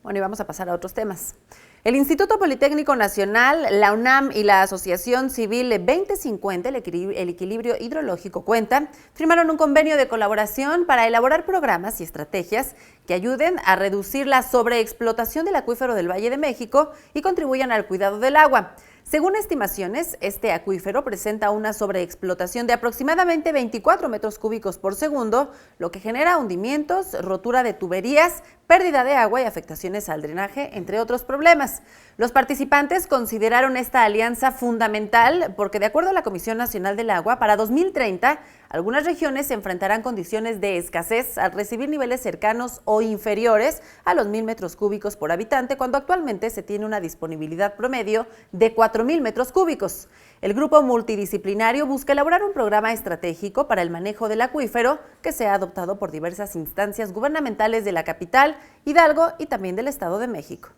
Bueno, y vamos a pasar a otros temas. El Instituto Politécnico Nacional, la UNAM y la Asociación Civil 2050, el Equilibrio Hidrológico Cuenta, firmaron un convenio de colaboración para elaborar programas y estrategias que ayuden a reducir la sobreexplotación del acuífero del Valle de México y contribuyan al cuidado del agua. Según estimaciones, este acuífero presenta una sobreexplotación de aproximadamente 24 metros cúbicos por segundo, lo que genera hundimientos, rotura de tuberías, pérdida de agua y afectaciones al drenaje, entre otros problemas. Los participantes consideraron esta alianza fundamental porque, de acuerdo a la Comisión Nacional del Agua, para 2030, algunas regiones se enfrentarán condiciones de escasez al recibir niveles cercanos o inferiores a los 1,000 metros cúbicos por habitante, cuando actualmente se tiene una disponibilidad promedio de 4,000 metros cúbicos. El grupo multidisciplinario busca elaborar un programa estratégico para el manejo del acuífero que sea adoptado por diversas instancias gubernamentales de la capital, Hidalgo y también del Estado de México.